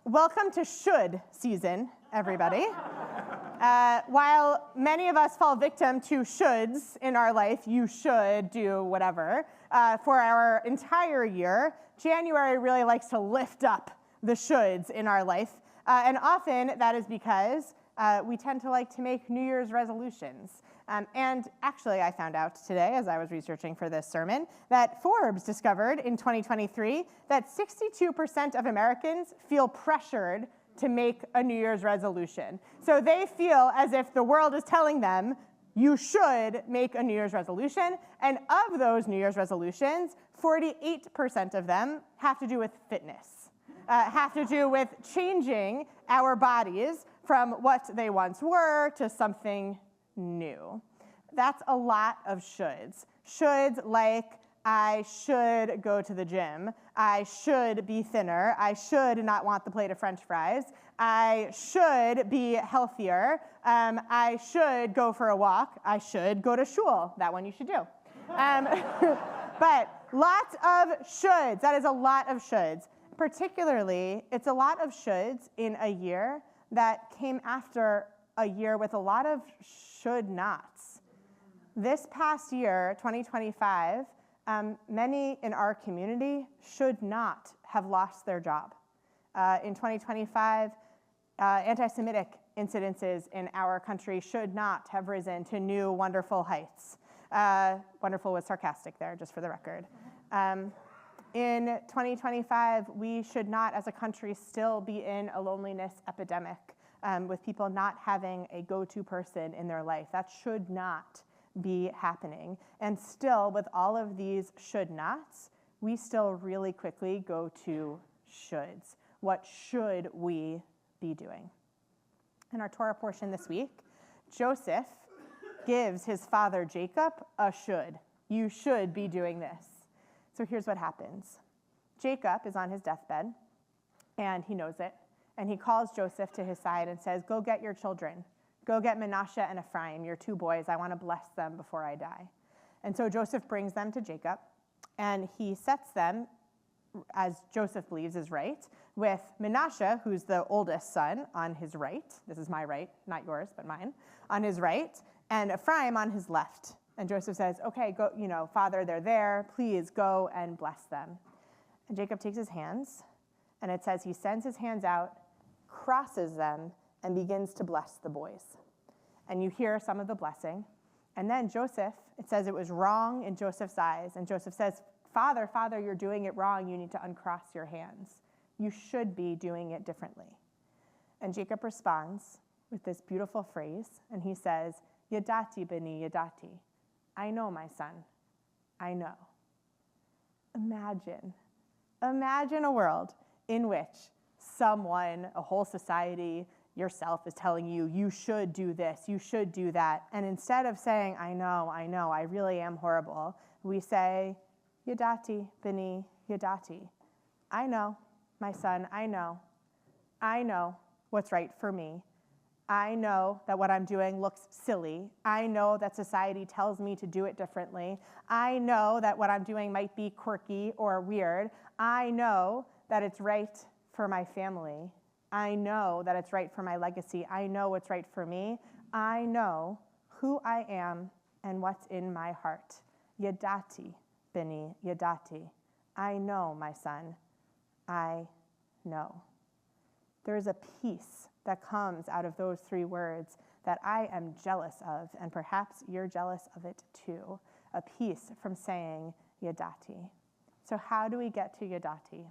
welcome to should season, everybody. While many of us fall victim to shoulds in our life, you should do whatever, for our entire year, January really likes to lift up the shoulds in our life. And often that is because we tend to like to make New Year's resolutions. And actually, I found out today, as I was researching for this sermon, that Forbes discovered in 2023 that 62% of Americans feel pressured to make a New Year's resolution. So they feel as if the world is telling them, you should make a New Year's resolution. And of those New Year's resolutions, 48% of them have to do with fitness, have to do with changing our bodies from what they once were to something new. That's a lot of shoulds. Shoulds like, I should go to the gym. I should be thinner. I should not want the plate of French fries. I should be healthier. I should go for a walk. I should go to shul. That one you should do. But lots of shoulds. That is a lot of shoulds. Particularly, it's a lot of shoulds in a year that came after a year with a lot of should nots. This past year, 2025, many in our community should not have lost their job. In 2025, anti-Semitic incidences in our country should not have risen to new wonderful heights. Wonderful was sarcastic there, just for the record. In 2025, we should not, as a country, still be in a loneliness epidemic with people not having a go-to person in their life. That should not be happening. And still, with all of these should nots, we still really quickly go to shoulds. What should we be doing? In our Torah portion this week, Joseph gives his father Jacob a should. You should be doing this. So here's what happens. Jacob is on his deathbed, and he knows it. And he calls Joseph to his side and says, go get your children. Go get Manasseh and Ephraim, your two boys. I want to bless them before I die. And so Joseph brings them to Jacob, and he sets them, as Joseph believes is right, with Manasseh, who's the oldest son, on his right. This is my right, not yours, but mine, on his right, and Ephraim on his left. And Joseph says, okay, go, Father, they're there. Please go and bless them. And Jacob takes his hands, and it says he sends his hands out, crosses them, and begins to bless the boys. And you hear some of the blessing. And then Joseph, it says it was wrong in Joseph's eyes. And Joseph says, Father, you're doing it wrong. You need to uncross your hands. You should be doing it differently. And Jacob responds with this beautiful phrase, and he says, Yadati b'ni yadati. I know, my son. I know. Imagine a world in which someone, a whole society, yourself is telling you, you should do this, you should do that. And instead of saying, I know, I really am horrible, we say, Yadati b'ni yadati. I know, my son, I know. I know what's right for me. I know that what I'm doing looks silly. I know that society tells me to do it differently. I know that what I'm doing might be quirky or weird. I know that it's right for my family. I know that it's right for my legacy. I know what's right for me. I know who I am and what's in my heart. Yadati b'ni yadati. I know, my son. I know. There is a peace that comes out of those three words that I am jealous of, and perhaps you're jealous of it too. A peace from saying Yadati. So how do we get to Yadati?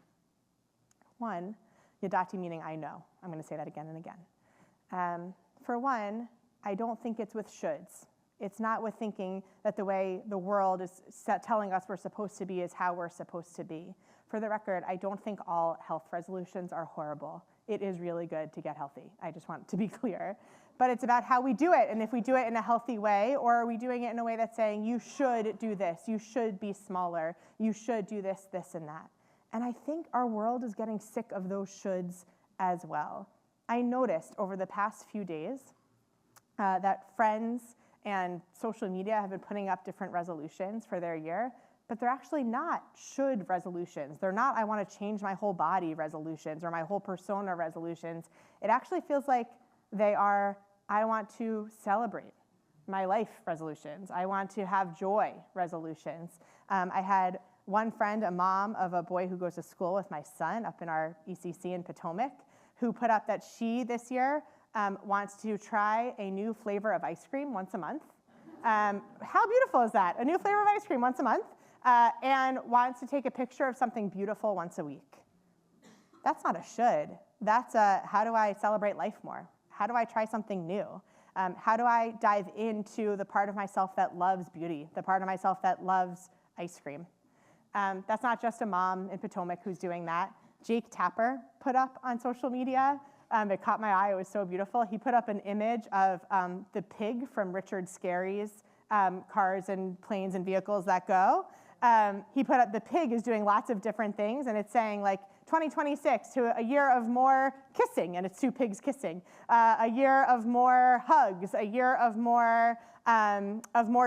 One, Yadati meaning I know. I'm going to say that again and again. For one, I don't think it's with shoulds. It's not with thinking that the way the world is telling us we're supposed to be is how we're supposed to be. For the record, I don't think all health resolutions are horrible. It is really good to get healthy. I just want to be clear. But it's about how we do it, and if we do it in a healthy way, or are we doing it in a way that's saying, you should do this, you should be smaller, you should do this, this, and that. And I think our world is getting sick of those shoulds as well. I noticed over the past few days that friends and social media have been putting up different resolutions for their year, but they're actually not should resolutions. They're not I want to change my whole body resolutions or my whole persona resolutions. It actually feels like they are I want to celebrate my life resolutions. I want to have joy resolutions. I had one friend, a mom of a boy who goes to school with my son up in our ECC in Potomac, who put up that she this year wants to try a new flavor of ice cream once a month. How beautiful is that? A new flavor of ice cream once a month, and wants to take a picture of something beautiful once a week. That's not a should. That's a how do I celebrate life more? How do I try something new? How do I dive into the part of myself that loves beauty, the part of myself that loves ice cream? That's not just a mom in Potomac who's doing that. Jake Tapper put up on social media. It caught my eye. It was so beautiful. He put up an image of the pig from Richard Scarry's Cars and Planes and Vehicles That Go. He put up the pig is doing lots of different things, and it's saying like 2026 to a year of more kissing, and it's two pigs kissing. A year of more hugs. A year of more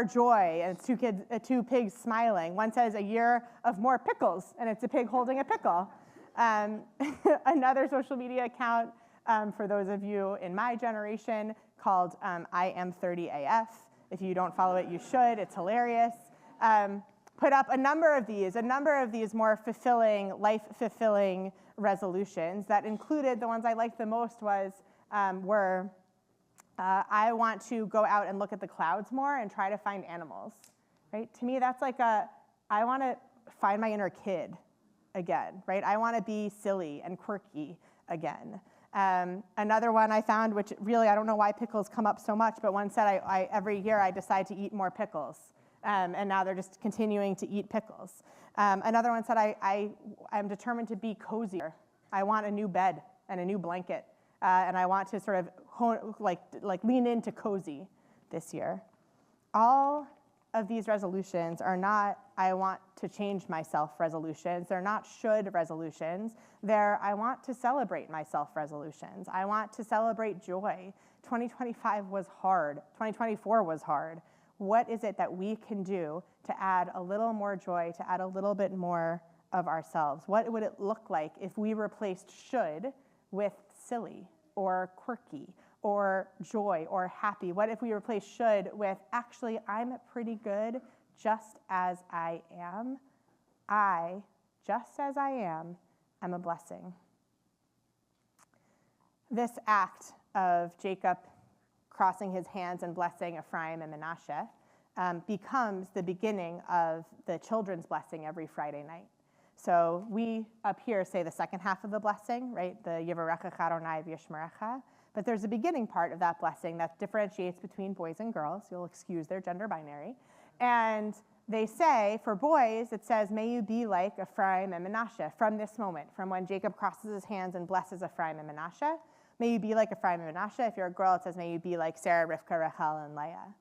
joy, and it's two pigs smiling. One says a year of more pickles, and it's a pig holding a pickle. Another social media account for those of you in my generation called I Am 30 AF. If you don't follow it, you should. It's hilarious. Put up a number of these more fulfilling, life-fulfilling resolutions that included the ones I liked the most were I want to go out and look at the clouds more and try to find animals, right? To me, that's like I want to find my inner kid again, right? I want to be silly and quirky again. Another one I found, which really I don't know why pickles come up so much, but one said every year I decide to eat more pickles. And now they're just continuing to eat pickles. Another one said, I'm determined to be cozier. I want a new bed and a new blanket. And I want to sort of lean into cozy this year. All of these resolutions are not, I want to change myself resolutions. They're not should resolutions. They're, I want to celebrate myself resolutions. I want to celebrate joy. 2025 was hard. 2024 was hard. What is it that we can do to add a little more joy, to add a little bit more of ourselves? What would it look like if we replaced should with silly or quirky or joy or happy? What if we replaced should with actually, I'm pretty good just as I am. I, just as I am a blessing. This act of Jacob crossing his hands and blessing Ephraim and Manasseh becomes the beginning of the children's blessing every Friday night. So we up here say the second half of the blessing, right? The Yivarechecha Adonai v'yishmerecha. But there's a beginning part of that blessing that differentiates between boys and girls. You'll excuse their gender binary. And they say, for boys, it says, may you be like Ephraim and Manasseh from this moment, from when Jacob crosses his hands and blesses Ephraim and Manasseh. May you be like Ephraim and Manasseh. If you're a girl, it says, may you be like Sarah, Rivka, Rachel, and Leah.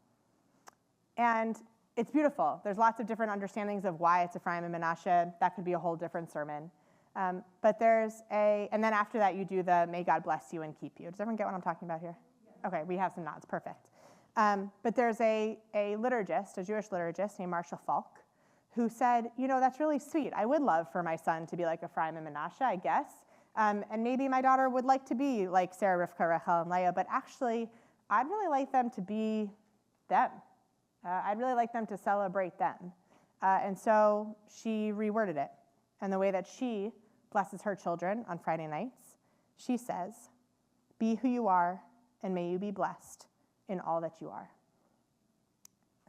And it's beautiful. There's lots of different understandings of why it's Ephraim and Manasseh. That could be a whole different sermon. But there's and then after that, you do the may God bless you and keep you. Does everyone get what I'm talking about here? Yeah. Okay, we have some nods. Perfect. But there's a liturgist, a Jewish liturgist named Marshall Falk, who said, you know, that's really sweet. I would love for my son to be like Ephraim and Manasseh, I guess. And maybe my daughter would like to be like Sarah, Rivka, Rachel, and Leah, but actually, I'd really like them to be them. I'd really like them to celebrate them. And so she reworded it. And the way that she blesses her children on Friday nights, she says, be who you are, and may you be blessed in all that you are.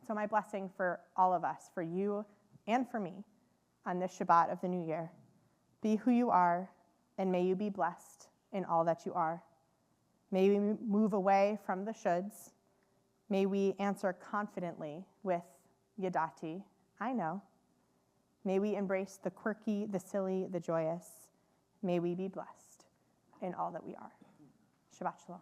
So my blessing for all of us, for you and for me, on this Shabbat of the new year, be who you are, and may you be blessed in all that you are. May we move away from the shoulds. May we answer confidently with Yadati, I know. May we embrace the quirky, the silly, the joyous. May we be blessed in all that we are. Shabbat shalom.